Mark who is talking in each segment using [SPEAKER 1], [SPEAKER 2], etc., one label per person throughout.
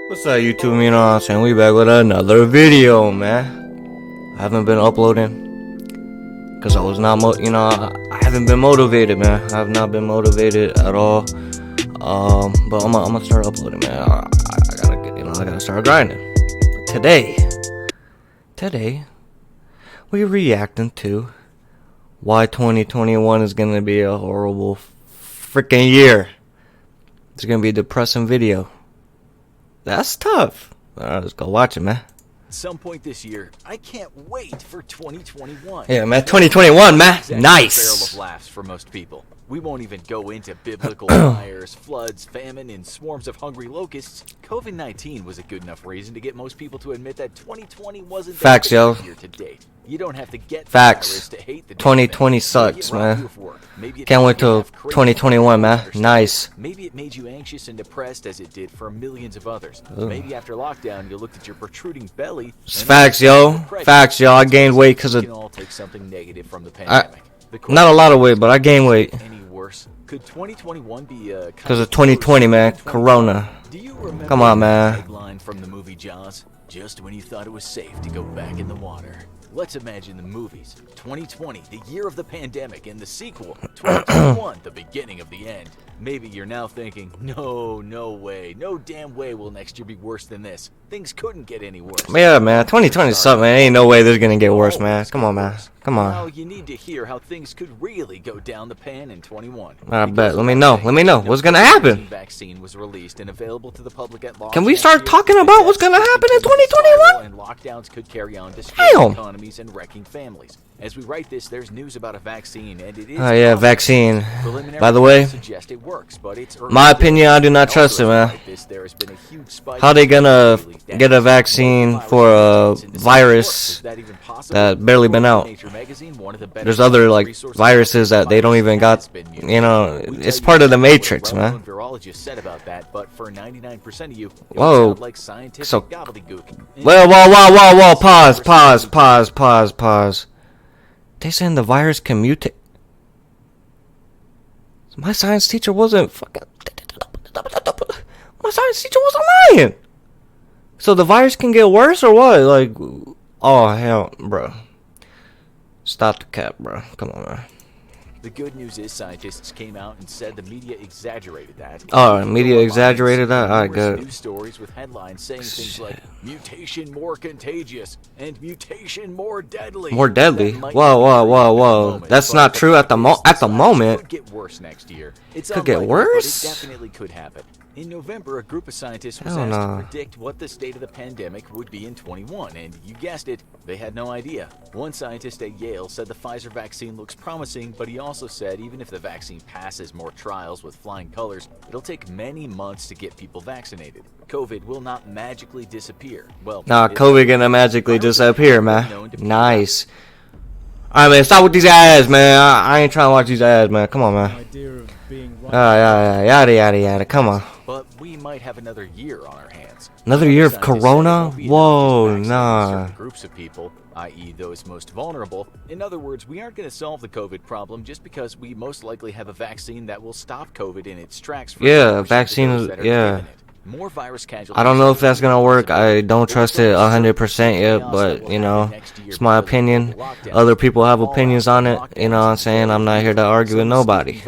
[SPEAKER 1] What's up, YouTube? You know what I'm saying? We back with another video, man. I haven't been uploading because I was not, I haven't been motivated, man. I have not been motivated at all. But I'm gonna start uploading, man. I gotta get, I gotta start grinding. Today, we're reacting to why 2021 is gonna be a horrible freaking year. It's gonna be a depressing video. That's tough. Alright, let's go watch it, man.
[SPEAKER 2] At some point this year, I can't wait for 2021.
[SPEAKER 1] Yeah, man, 2021, man. Nice.
[SPEAKER 2] Barrel of laughs for most people. We won't even go into biblical fires, floods, famine, and swarms of hungry locusts. COVID-19 was a good enough reason to get most people to admit that 2020 wasn't
[SPEAKER 1] Facts, yo.
[SPEAKER 2] year to date. You don't have to get
[SPEAKER 1] Facts.
[SPEAKER 2] to hate the
[SPEAKER 1] 2020 sucks, man. Can't wait till 2021, man. Nice.
[SPEAKER 2] Maybe it made you anxious and depressed as it did for millions of others. Maybe after lockdown, you looked at your protruding belly.
[SPEAKER 1] Facts, yo. Facts, yo. I gained weight because of.
[SPEAKER 2] We can all take something negative from the pandemic.
[SPEAKER 1] Not a lot of weight, but I gained weight.
[SPEAKER 2] Any worse? Could 2021 be
[SPEAKER 1] because of 2020, man. Corona.
[SPEAKER 2] Do you remember
[SPEAKER 1] Come on, man.
[SPEAKER 2] The tagline from the movie Jaws? Just when you thought it was safe to go back in the water. Let's imagine the movies. 2020, the year of the pandemic, and the sequel, 2021, the beginning of the end. Maybe you're now thinking, no way, no damn way will next year be worse than this. Things couldn't get any worse.
[SPEAKER 1] Yeah, man, 2020 sucks, man. Ain't no way this is gonna get worse, man. Come on, man. Come on.
[SPEAKER 2] Now you need to hear how things could really go down the pan in 21.
[SPEAKER 1] I bet. Let me know. What's gonna happen.
[SPEAKER 2] Vaccine was released and available to the public at large.
[SPEAKER 1] Can we start talking about what's gonna happen in 2021?
[SPEAKER 2] And lockdowns could carry on, destroying economies and wrecking families. As we write this, there's news about a vaccine, and it is.
[SPEAKER 1] Oh yeah, vaccine. By the way,
[SPEAKER 2] it works, but it's
[SPEAKER 1] my opinion, I do not trust it, man. How they gonna get a vaccine for a virus that barely been out? There's other like viruses that they don't even got. You know, it's part of the matrix, man. Whoa. So, whoa. Pause. They saying the virus can mutate. My science teacher wasn't fucking. My science teacher wasn't lying. So the virus can get worse or what? Like, oh hell, bro. Stop the cap, bro. Come on, man.
[SPEAKER 2] The good news is scientists came out and said the media exaggerated that.
[SPEAKER 1] Oh, media exaggerated that? Alright, good.
[SPEAKER 2] News stories with headlines saying things like mutation more contagious and mutation more deadly.
[SPEAKER 1] More deadly? Whoa. That's not true at the moment.
[SPEAKER 2] It could get worse next year. It's
[SPEAKER 1] could get worse?
[SPEAKER 2] But it definitely could happen. In November, a group of scientists was asked to predict what the state of the pandemic would be in 21, and you guessed it, they had no idea. One scientist at Yale said the Pfizer vaccine looks promising, but he also said even if the vaccine passes more trials with flying colors, it'll take many months to get people vaccinated. COVID will not magically disappear. Well,
[SPEAKER 1] nah, COVID gonna magically disappear, man. Nice. Alright, man, stop with these ads, man. I ain't trying to watch these ads, man. Come on, man. Yada. Come on.
[SPEAKER 2] But we might have another year on our hands.
[SPEAKER 1] Another year of Corona? Whoa, nah.
[SPEAKER 2] Groups of people, i.e. those most vulnerable. In other words, we aren't going to solve the COVID problem just because we most likely have a vaccine that will stop COVID in its tracks.
[SPEAKER 1] Yeah, vaccine, yeah.
[SPEAKER 2] More virus casualties.
[SPEAKER 1] I don't know if that's gonna work. I don't trust it 100% yet, but you know, it's my opinion. Other people have opinions on it. You know what I'm saying? I'm not here to argue with nobody.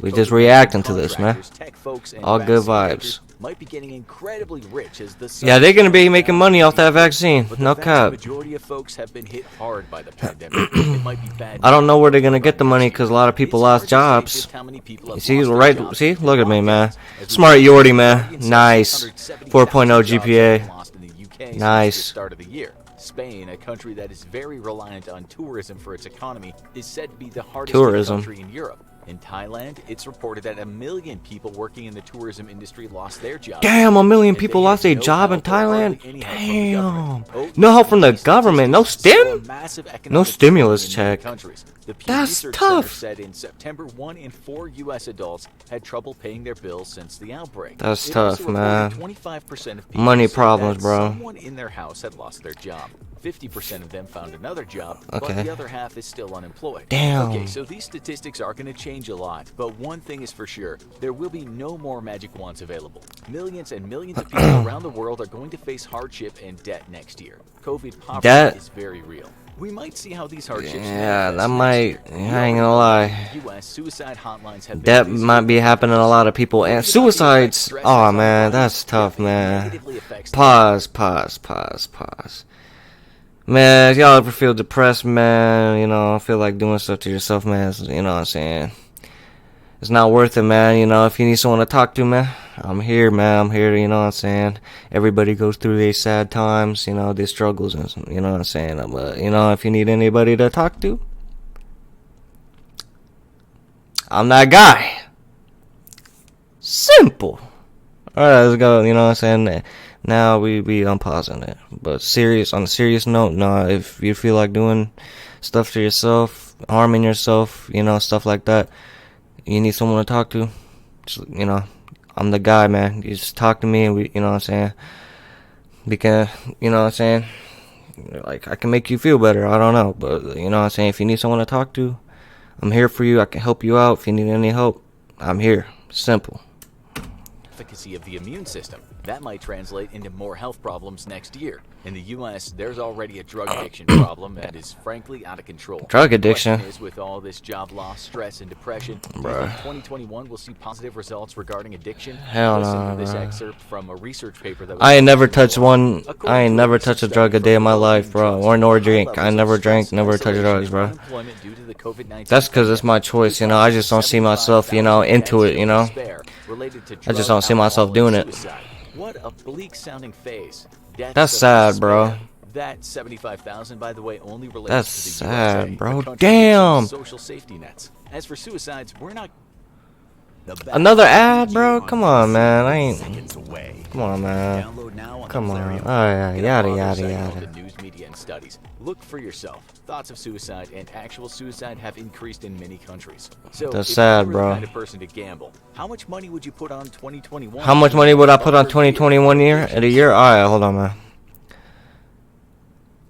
[SPEAKER 1] We just reacting to this, man. All good vibes.
[SPEAKER 2] Might be getting incredibly rich as the
[SPEAKER 1] yeah, they're gonna be making money off that vaccine. No cap.
[SPEAKER 2] Majority of folks have been hit hard by the pandemic. It might be bad.
[SPEAKER 1] I don't know where they're gonna get the money because a lot of people lost jobs. You see, right? See, look at me, man. Smart Yorty, man. Nice. 4.0 GPA. Nice.
[SPEAKER 2] Start of the year. Spain, a country that is very reliant on tourism for its economy, is said to be the hardest hit country in Europe. In Thailand, it's reported that 1 million people working in the tourism industry lost their jobs.
[SPEAKER 1] Damn, 1 million people lost their job in Thailand? Damn. No help from the government? No stim? No stimulus check. That's tough.
[SPEAKER 2] Said in September, 1 in 4 U.S. adults had trouble paying their bills since the outbreak.
[SPEAKER 1] That's tough, man.
[SPEAKER 2] 25% of people
[SPEAKER 1] money problems, bro.
[SPEAKER 2] Someone in their house had lost their job. 50% of them found another job,
[SPEAKER 1] Okay.
[SPEAKER 2] but the other half is still unemployed.
[SPEAKER 1] Damn.
[SPEAKER 2] Okay, so these statistics are going to change a lot, but one thing is for sure, there will be no more magic wands available. Millions and millions of people around the world are going to face hardship and debt next year. COVID poverty is very real. We might see how these hardships
[SPEAKER 1] that might, I ain't gonna lie.
[SPEAKER 2] US suicide hotlines have
[SPEAKER 1] That might be happening to a lot of people. And suicides, oh man, that's tough, man. Pause. Man, if y'all ever feel depressed, man, you know, feel like doing stuff to yourself, man, you know what I'm saying? It's not worth it, man. You know, if you need someone to talk to, man, I'm here, man. I'm here, you know what I'm saying? Everybody goes through these sad times, you know, these struggles, and you know what I'm saying? But, you know, if you need anybody to talk to, I'm that guy. Simple. Alright, let's go, you know what I'm saying? Now we unpausing it. But on a serious note, no, if you feel like doing stuff to yourself, harming yourself, you know, stuff like that, you need someone to talk to, just, you know, I'm the guy, man. You just talk to me and we, you know what I'm saying? We can, you know what I'm saying? Like, I can make you feel better, I don't know. But, you know what I'm saying? If you need someone to talk to, I'm here for you. I can help you out. If you need any help, I'm here. Simple.
[SPEAKER 2] Efficacy of the immune system. That might translate into more health problems next year. In the U.S., there's already a drug addiction problem that is frankly out of control.
[SPEAKER 1] Drug addiction?
[SPEAKER 2] The question is, with all this job loss, stress, and depression, do you think 2021 will see positive results regarding addiction?
[SPEAKER 1] Hell
[SPEAKER 2] Listen
[SPEAKER 1] no,
[SPEAKER 2] to this
[SPEAKER 1] bro.
[SPEAKER 2] excerpt from a research paper that was
[SPEAKER 1] I ain't never touched
[SPEAKER 2] According
[SPEAKER 1] a
[SPEAKER 2] research
[SPEAKER 1] drug a day in my life, bro. Or nor drink. I never drank, never touched drugs, bro.
[SPEAKER 2] unemployment due to the COVID-19
[SPEAKER 1] That's because it's my choice, you know. I just don't see myself, you know, into it, you know. I just don't see myself doing it.
[SPEAKER 2] What a bleak sounding phase.
[SPEAKER 1] That's sad, bro.
[SPEAKER 2] That 75,000, by the way, only relates
[SPEAKER 1] That's
[SPEAKER 2] to the
[SPEAKER 1] sad,
[SPEAKER 2] USA,
[SPEAKER 1] bro.
[SPEAKER 2] the country
[SPEAKER 1] Damn.
[SPEAKER 2] with social safety nets. As for suicides, we're not.
[SPEAKER 1] Another ad, bro? Come on, man. I ain't. Come on, man. Come on. Oh, yeah. Yada.
[SPEAKER 2] News media and studies. Look for yourself. Thoughts of suicide and actual suicide have increased in many countries. So,
[SPEAKER 1] That's
[SPEAKER 2] if
[SPEAKER 1] sad,
[SPEAKER 2] you were
[SPEAKER 1] bro.
[SPEAKER 2] the kind of person to gamble, how much money would you put on 2021?
[SPEAKER 1] How much money would I put on 2021 in a year? Alright, hold on, man.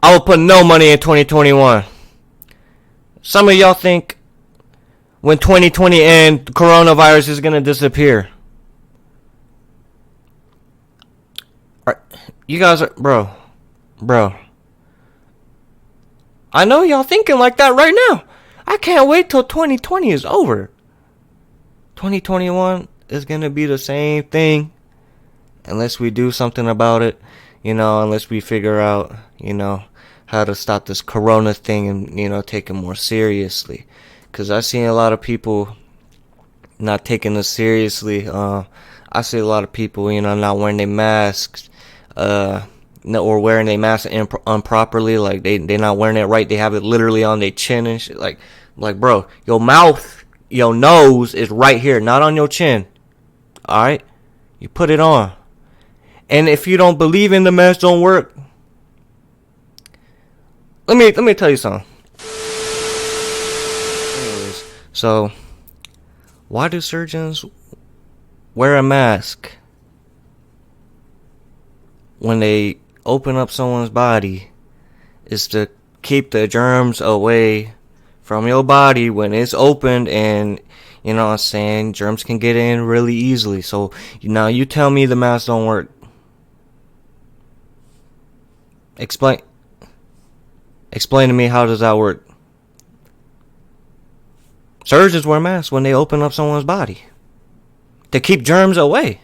[SPEAKER 1] I would put no money in 2021. Some of y'all think when 2020 ends, the coronavirus is gonna disappear. You guys are, bro. I know y'all thinking like that right now. I can't wait till 2020 is over. 2021 is gonna be the same thing unless we do something about it, you know, unless we figure out, you know, how to stop this corona thing and, you know, take it more seriously. Because I seen a lot of people not taking this seriously. I see a lot of people, you know, not wearing their masks, or wearing their mask improperly, like they not wearing it right. They have it literally on their chin and shit. Like bro, your mouth, your nose is right here, not on your chin. All right, you put it on. And if you don't believe in the mask don't work, let me tell you something. Anyways, so why do surgeons wear a mask when they open up someone's body? Is to keep the germs away from your body when it's opened, and you know what I'm saying, germs can get in really easily. So now you tell me the mask don't work. Explain to me, how does that work? Surgeons wear masks when they open up someone's body to keep germs away.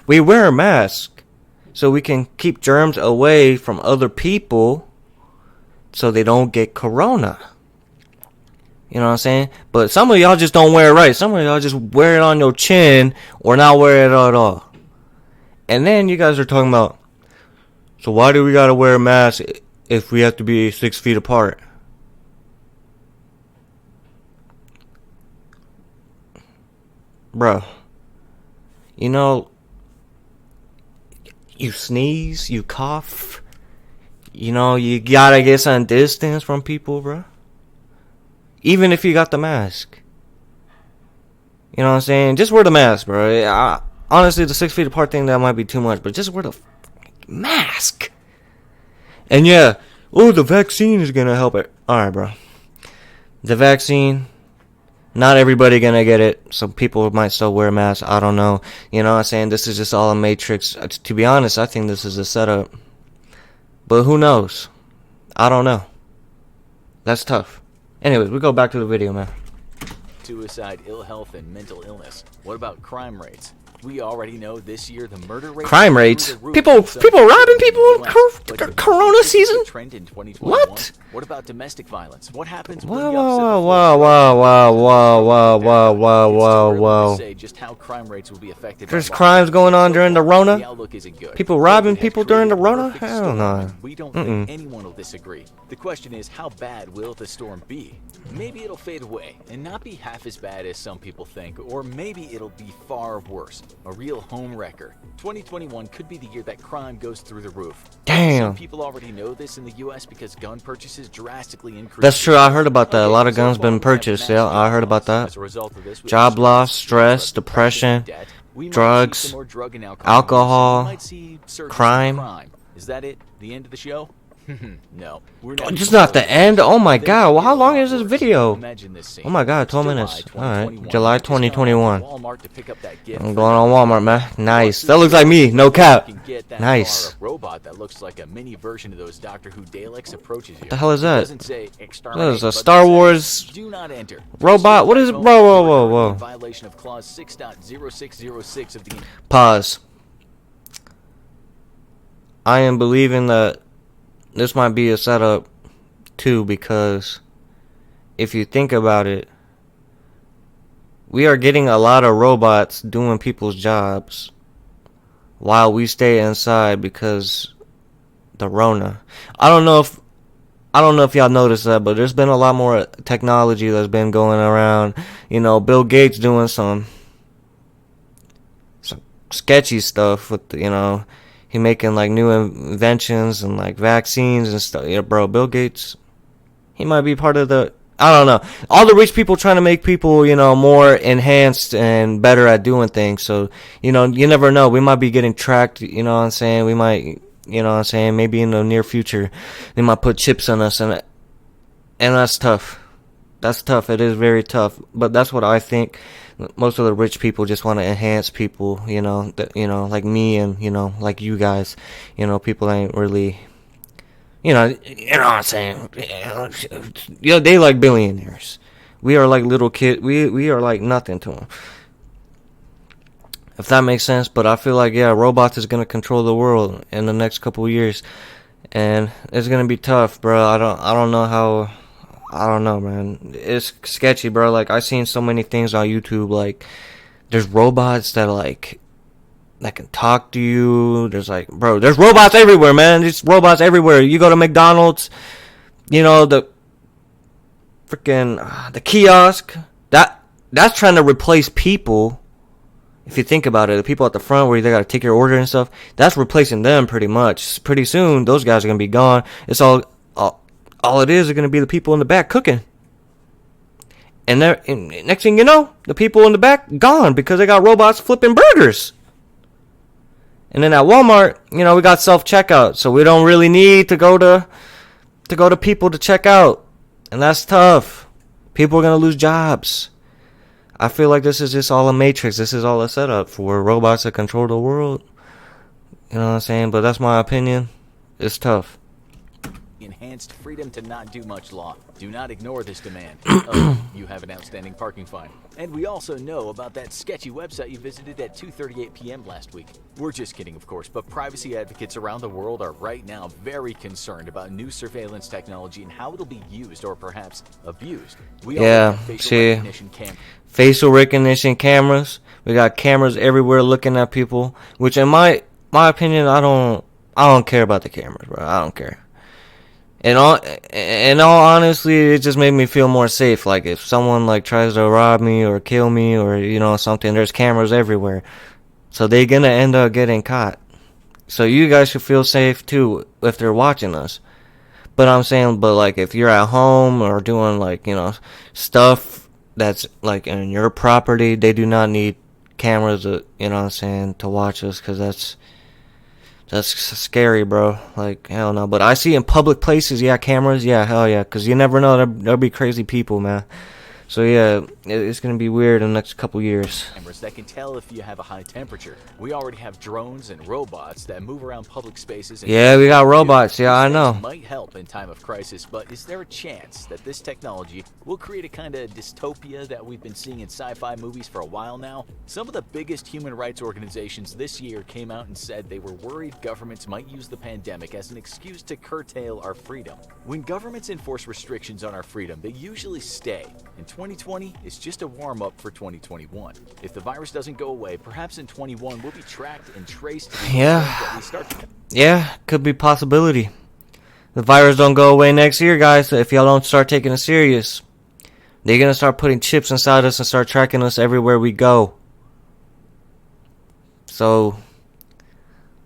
[SPEAKER 1] We wear a mask so we can keep germs away from other people so they don't get corona. You know what I'm saying? But some of y'all just don't wear it right. Some of y'all just wear it on your chin or not wear it at all. And then you guys are talking about, so why do we gotta wear a mask if we have to be 6 feet apart? Bro, you know, you sneeze, you cough, you know, you gotta get some distance from people, bro. Even if you got the mask. You know what I'm saying? Just wear the mask, bro. Honestly, the 6 feet apart thing, that might be too much, but just wear the mask. And yeah, oh, the vaccine is gonna help it. Alright, bro. The vaccine, not everybody gonna get it. Some people might still wear masks. I don't know. You know what I'm saying? This is just all a matrix. To be honest, I think this is a setup. But who knows? I don't know. That's tough. Anyways, we go back to the video, man.
[SPEAKER 2] Suicide, ill health, and mental illness. What about crime rates? We already know this year the murder rate.
[SPEAKER 1] Crime rates? People robbing people in Corona season?
[SPEAKER 2] Trend in 2021.
[SPEAKER 1] What?
[SPEAKER 2] What about domestic violence? What happens
[SPEAKER 1] Whoa,
[SPEAKER 2] when
[SPEAKER 1] whoa.
[SPEAKER 2] Say just how crime rates will be affected.
[SPEAKER 1] There's crimes going on during the Rona?
[SPEAKER 2] The outlook isn't good.
[SPEAKER 1] People robbing people during the Rona? Hell no.
[SPEAKER 2] We don't think anyone will disagree. The question is, how bad will the storm be? Maybe it'll fade away and not be half as bad as some people think, or maybe it'll be far worse. A real home wrecker. 2021 could be the year that crime goes through the roof.
[SPEAKER 1] Damn.
[SPEAKER 2] Some people already know this in the U.S. because gun purchases drastically increased.
[SPEAKER 1] That's true. I heard about that. A lot of guns been purchased. Yeah, I heard about that. Job loss, stress, depression, drugs, alcohol, crime.
[SPEAKER 2] Is that it? The end of the show? No.
[SPEAKER 1] Just not the end? Oh my god. Well, how long is this video? Oh my god, 12 minutes. Alright. July 2021. I'm going on Walmart, man. Nice. That looks like me. No cap. Nice.
[SPEAKER 2] Robot that looks like a mini version of those Doctor Who Daleks approaches you.
[SPEAKER 1] What the hell is that?
[SPEAKER 2] That
[SPEAKER 1] is a Star Wars robot. What is it? Whoa.
[SPEAKER 2] Violation of clause 6.0606 of the
[SPEAKER 1] Pause. I am believing that this might be a setup too, because if you think about it, we are getting a lot of robots doing people's jobs while we stay inside because the Rona. I don't know if y'all noticed that, but there's been a lot more technology that's been going around. You know, Bill Gates doing some sketchy stuff with the, you know, he making like new inventions and like vaccines and stuff. Yeah, bro, Bill Gates, he might be part of the, I don't know, all the rich people trying to make people, you know, more enhanced and better at doing things. So, you know, you never know. We might be getting tracked, you know what I'm saying? We might, you know what I'm saying? Maybe in the near future, they might put chips on us, and that's tough. That's tough. It is very tough. But that's what I think. Most of the rich people just want to enhance people, you know, like me and, you know, like you guys. You know, people ain't really, you know what I'm saying? You know, they like billionaires. We are like little kids. We are like nothing to them. If that makes sense. But I feel like, yeah, robots is going to control the world in the next couple of years. And it's going to be tough, bro. I don't know how. I don't know, man. It's sketchy, bro. Like, I seen so many things on YouTube. Like, there's robots that can talk to you. There's like, bro, there's robots everywhere, man. There's robots everywhere. You go to McDonald's, you know, the freaking the kiosk. That's trying to replace people. If you think about it, the people at the front where they gotta take your order and stuff, that's replacing them pretty much. Pretty soon, those guys are gonna be gone. It's all it is going to be the people in the back cooking. And next thing you know, the people in the back gone because they got robots flipping burgers. And then at Walmart, you know, we got self-checkout, so we don't really need to go to people to check out. And that's tough. People are going to lose jobs. I feel like this is just all a matrix. This is all a setup for robots to control the world. You know what I'm saying? But that's my opinion. It's tough.
[SPEAKER 2] Enhanced freedom to not do much law. Do not ignore this demand. You have an outstanding parking fine. And we also know about that sketchy website you visited at 2:38 p.m. last week. We're just kidding, of course, but privacy advocates around the world are right now very concerned about new surveillance technology and how it'll be used or perhaps abused. We facial recognition cameras. We got cameras everywhere looking at people, which in my opinion, I don't care about the cameras, bro. I don't care. In all honesty, it just made me feel more safe. Like, if someone like tries to rob me or kill me or, you know, something, there's cameras everywhere. So they're gonna end up getting caught. So you guys should feel safe too if they're watching us. But I'm saying, like, if you're at home or doing, like, you know, stuff that's like in your property, they do not need cameras, you know what I'm saying, to watch us, because
[SPEAKER 1] That's scary, bro. Like, hell no. But I see in public places, yeah, cameras, yeah, hell yeah. Because you never know, there'll be crazy people, man. So yeah, it's gonna be weird in the next couple years.
[SPEAKER 2] Cameras that can tell if you have a high temperature. We already have drones and robots that move around public spaces. And
[SPEAKER 1] yeah, we got robots. Yeah, I know.
[SPEAKER 2] Might help in time of crisis, but is there a chance that this technology will create a kind of dystopia that we've been seeing in sci-fi movies for a while now? Some of the biggest human rights organizations this year came out and said they were worried governments might use the pandemic as an excuse to curtail our freedom. When governments enforce restrictions on our freedom, they usually stay. In 2020 is just a warm-up for 2021. If the virus doesn't go away, perhaps in 21 we'll be tracked and traced to the that we start to...
[SPEAKER 1] Yeah, could be possibility. The virus don't go away next year, guys. So if y'all don't start taking it serious, they're gonna start putting chips inside us and start tracking us everywhere we go. So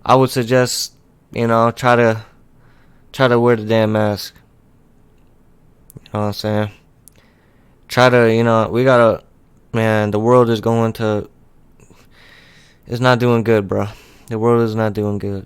[SPEAKER 1] I would suggest, you know, try to wear the damn mask. You know what I'm saying? Try to, you know, we gotta, man, the world is going to, it's not doing good, bro. The world is not doing good.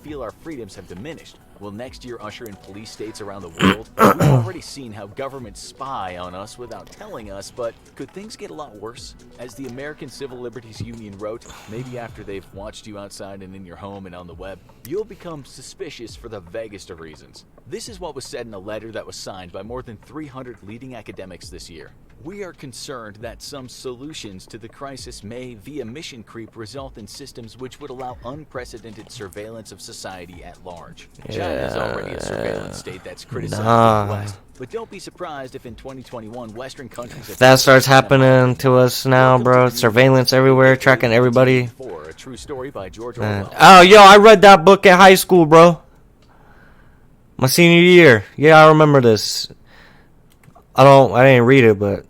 [SPEAKER 2] Feel our freedoms have diminished. Will next year usher in police states around the world? We've already seen how governments spy on us without telling us, but could things get a lot worse? As the American Civil Liberties Union wrote, maybe after they've watched you outside and in your home and on the web, you'll become suspicious for the vaguest of reasons. This is what was said in a letter that was signed by more than 300 leading academics this year. We are concerned that some solutions to the crisis may, via mission creep, result in systems which would allow unprecedented surveillance of society at large. China is already a surveillance state that's criticized the West. But don't be surprised if in 2021 Western countries...
[SPEAKER 1] If that starts happening to us now, bro, surveillance everywhere, tracking everybody.
[SPEAKER 2] A true story by George Orwell.
[SPEAKER 1] Oh, yo, I read that book at high school, bro. My senior year. Yeah, I remember this. I didn't read it, but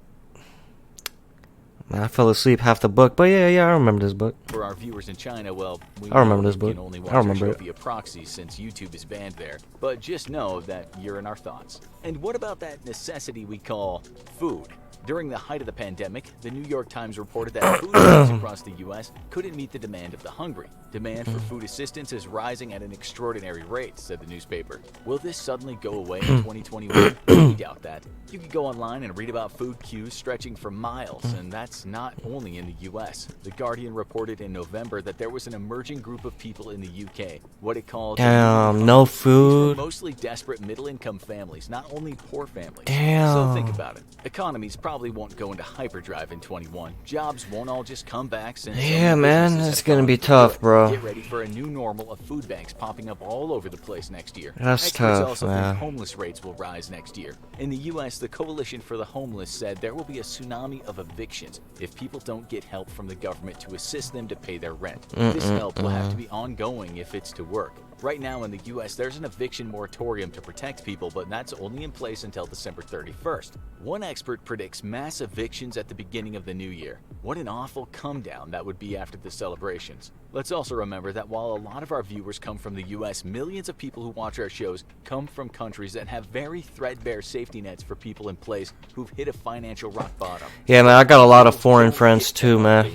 [SPEAKER 1] man, I fell asleep half the book. But yeah, I remember this book.
[SPEAKER 2] For our viewers in China, well,
[SPEAKER 1] I remember this book.
[SPEAKER 2] Can only watch
[SPEAKER 1] I remember
[SPEAKER 2] it via proxy since YouTube is banned there. But just know that you're in our thoughts. And what about that necessity we call food? During the height of the pandemic, the New York Times reported that food banks across the U.S. couldn't meet the demand of the hungry. Demand for food assistance is rising at an extraordinary rate, said the newspaper. Will this suddenly go away in 2021? We doubt that. You can go online and read about food queues stretching for miles, and that's not only in the U.S. The Guardian reported in November that there was an emerging group of people in the U.K., what it called...
[SPEAKER 1] no food.
[SPEAKER 2] Mostly desperate middle-income families, not only poor families.
[SPEAKER 1] Damn.
[SPEAKER 2] So think about it. Economies probably won't go into hyperdrive in 21. Jobs won't all just come back. Since
[SPEAKER 1] yeah, man, it's gonna be tough, bro.
[SPEAKER 2] Get ready for a new normal of food banks popping up all over the place next year.
[SPEAKER 1] That's
[SPEAKER 2] Experts
[SPEAKER 1] tough,
[SPEAKER 2] also
[SPEAKER 1] man.
[SPEAKER 2] think homeless rates will rise next year. In the U.S., the Coalition for the Homeless said there will be a tsunami of evictions if people don't get help from the government to assist them to pay their rent. This help will have to be ongoing if it's to work. Right now in the U.S., there's an eviction moratorium to protect people, but that's only in place until December 31st. One expert predicts mass evictions at the beginning of the new year. What an awful come-down that would be after the celebrations. Let's also remember that while a lot of our viewers come from the U.S., millions of people who watch our shows come from countries that have very threadbare safety nets for people in place who've hit a financial rock bottom.
[SPEAKER 1] Yeah, man, I got a lot of foreign friends too, man.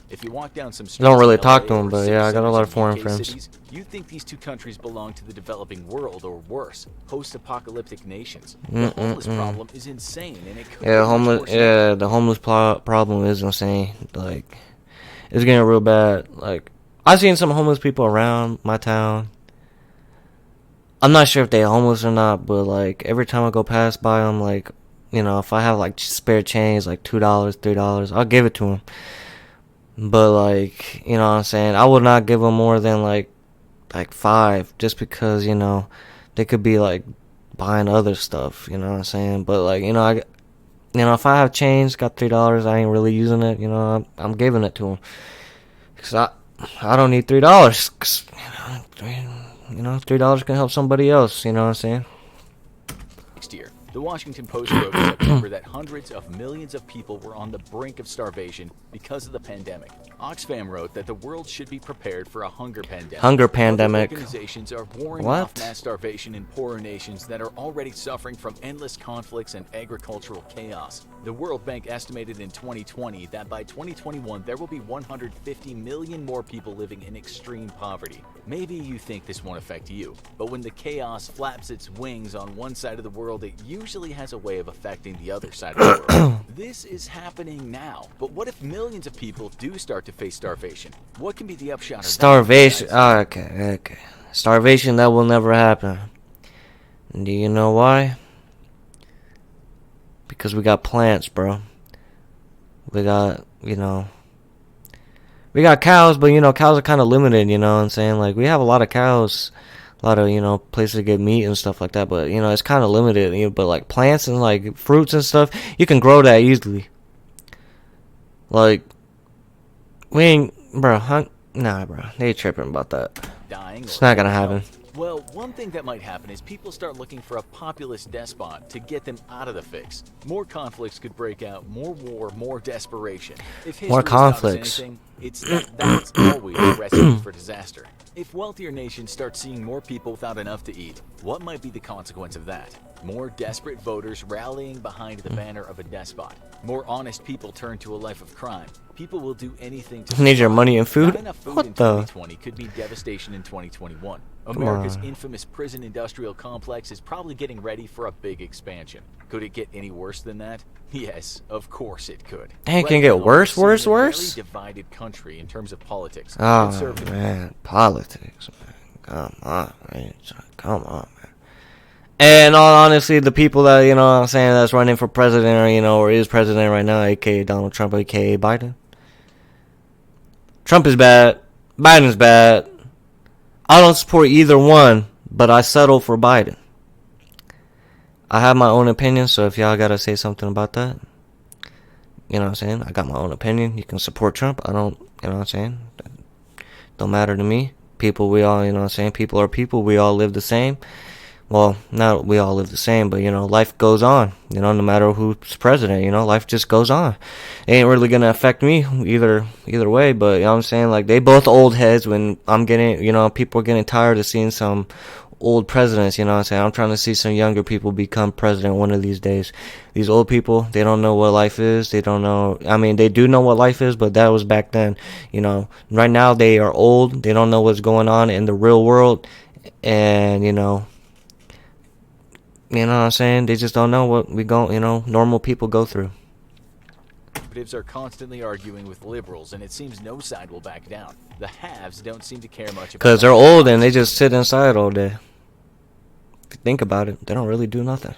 [SPEAKER 2] If you walk down some streets,
[SPEAKER 1] I don't really
[SPEAKER 2] in
[SPEAKER 1] talk
[SPEAKER 2] LA
[SPEAKER 1] to them,
[SPEAKER 2] or
[SPEAKER 1] but yeah, I got a lot of
[SPEAKER 2] cities
[SPEAKER 1] foreign
[SPEAKER 2] in UK
[SPEAKER 1] friends.
[SPEAKER 2] cities, you'd think these two countries belong to the developing world or worse, post-apocalyptic nations. The homeless problem is insane, and it could be much worse.
[SPEAKER 1] The homeless problem is insane. Like, it's getting real bad. Like, I've seen some homeless people around my town. I'm not sure if they're homeless or not, but like every time I go past by them, like, you know, if I have like spare change, like $2, $3, I'll give it to them. But like, you know what I'm saying, I would not give them more than like $5, just because, you know, they could be like buying other stuff, you know what I'm saying. But like, you know, if I have change, got $3, I ain't really using it, you know, I'm giving it to them, cause I don't need $3, cause, you know, $3 can help somebody else, you know what I'm saying.
[SPEAKER 2] Next year, the Washington Post wrote in September that hundreds of millions of people were on the brink of starvation because of the pandemic. Oxfam wrote that the world should be prepared for a hunger pandemic.
[SPEAKER 1] Hunger pandemic.
[SPEAKER 2] Other organizations are warning
[SPEAKER 1] What?
[SPEAKER 2] off mass starvation in poorer nations that are already suffering from endless conflicts and agricultural chaos. The World Bank estimated in 2020 that by 2021 there will be 150 million more people living in extreme poverty. Maybe you think this won't affect you, but when the chaos flaps its wings on one side of the world, it usually has a way of affecting the other side of the world. This is happening now, but what if millions of people do start to face starvation? What can be the upshot of
[SPEAKER 1] Starvation.
[SPEAKER 2] that?
[SPEAKER 1] Okay. Starvation, that will never happen. Do you know why? Because we got plants, bro. We got, we got cows, but, cows are kind of limited, you know what I'm saying? Like, we have a lot of cows, a lot of, places to get meat and stuff like that, but, it's kind of limited. But, like, plants and, like, fruits and stuff, you can grow that easily. Like, we ain't, nah, bro, they tripping about that. It's not gonna happen.
[SPEAKER 2] Well, one thing that might happen is people start looking for a populist despot to get them out of the fix. More conflicts could break out, more war, more desperation. If
[SPEAKER 1] More conflicts.
[SPEAKER 2] Anything, it's that's always a recipe for disaster. If wealthier nations start seeing more people without enough to eat, what might be the consequence of that? More desperate voters rallying behind the banner of a despot. More honest people turn to a life of crime. People will do anything to
[SPEAKER 1] need your money and food?
[SPEAKER 2] Not enough food
[SPEAKER 1] What
[SPEAKER 2] in
[SPEAKER 1] the?
[SPEAKER 2] 2020 could mean devastation in 2021. America's infamous prison industrial complex is probably getting ready for a big expansion. Could it get any worse than that? Yes, of course it could.
[SPEAKER 1] Dang, it can get worse?
[SPEAKER 2] Very divided country in terms of politics.
[SPEAKER 1] Oh, man. Politics, man. Come on, man. And all honesty, the people that, I'm saying, that's running for president or is president right now, aka Donald Trump, aka Biden. Trump is bad. Biden's bad. I don't support either one, but I settle for Biden. I have my own opinion, so if y'all gotta say something about that, you know what I'm saying? I got my own opinion. You can support Trump. I don't, you know what I'm saying? Don't matter to me. People, we all, you know what I'm saying? People are people. We all live the same. Well, not we all live the same, but, life goes on. No matter who's president, life just goes on. It ain't really going to affect me either way, but, you know what I'm saying? Like, they both old heads when I'm getting, people are getting tired of seeing some old presidents, you know what I'm saying? I'm trying to see some younger people become president one of these days. These old people, they don't know what life is. They don't know. I mean, they do know what life is, but that was back then. Right now they are old. They don't know what's going on in the real world. And, you know what I'm saying? They just don't know what normal people go through.
[SPEAKER 2] Conservatives are constantly arguing with liberals, and it seems no side will back down. The haves don't seem to care much about
[SPEAKER 1] because they're old and they just sit inside all day. If you think about it, they don't really do nothing.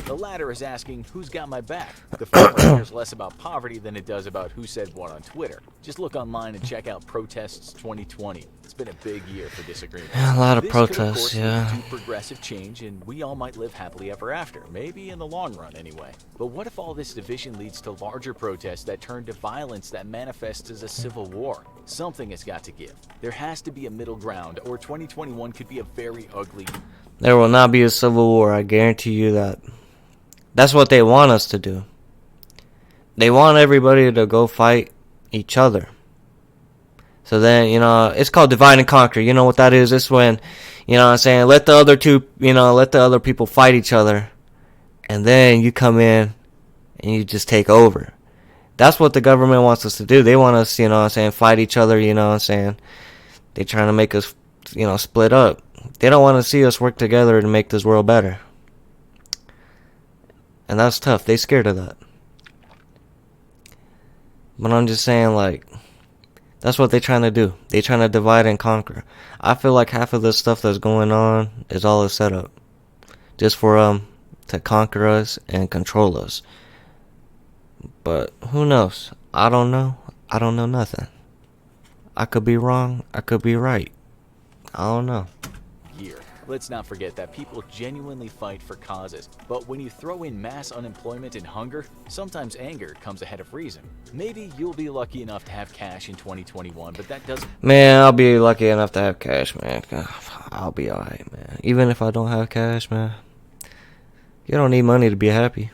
[SPEAKER 2] The latter is asking, who's got my back? The former cares less about poverty than it does about who said what on Twitter. Just look online and check out Protests 2020. It's been a big year for disagreement.
[SPEAKER 1] A lot of
[SPEAKER 2] this
[SPEAKER 1] protests,
[SPEAKER 2] could, of course,
[SPEAKER 1] yeah.
[SPEAKER 2] lead to progressive change, and we all might live happily ever after. Maybe in the long run, anyway. But what if all this division leads to larger protests that turn to violence that manifests as a civil war? Something has got to give. There has to be a middle ground, or 2021 could be a very ugly...
[SPEAKER 1] There will not be a civil war, I guarantee you that. That's what they want us to do. They want everybody to go fight each other. So then, it's called divide and conquer. You know what that is? It's when, what I'm saying, let the other people fight each other. And then you come in and you just take over. That's what the government wants us to do. They want us, fight each other, They're trying to make us, split up. They don't want to see us work together to make this world better. And that's tough. They scared of that. But I'm just saying, that's what they're trying to do. They're trying to divide and conquer. I feel like half of the stuff that's going on is all a setup. Just for to conquer us and control us. But who knows? I don't know. I don't know nothing. I could be wrong. I could be right. I don't know.
[SPEAKER 2] Year. Let's not forget that people genuinely fight for causes. But when you throw in mass unemployment and hunger, sometimes anger comes ahead of reason. Maybe you'll be lucky enough to have cash in 2021, but that doesn't...
[SPEAKER 1] Man, I'll be lucky enough to have cash, man. I'll be alright, man. Even if I don't have cash, man. You don't need money to be happy.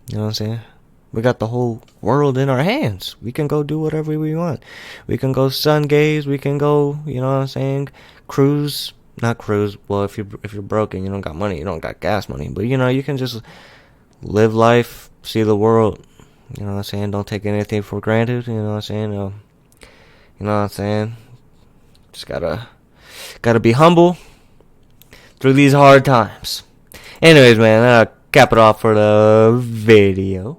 [SPEAKER 1] You know what I'm saying? We got the whole world in our hands. We can go do whatever we want. We can go sun gaze. We can go, you know what I'm saying, cruise. Not cruise. Well, if you're broken, you don't got money. You don't got gas money. But you know, you can just live life, see the world. You know what I'm saying? Don't take anything for granted. You know what I'm saying? You know what I'm saying? Just gotta be humble through these hard times. Anyways, man, cap it off for the video.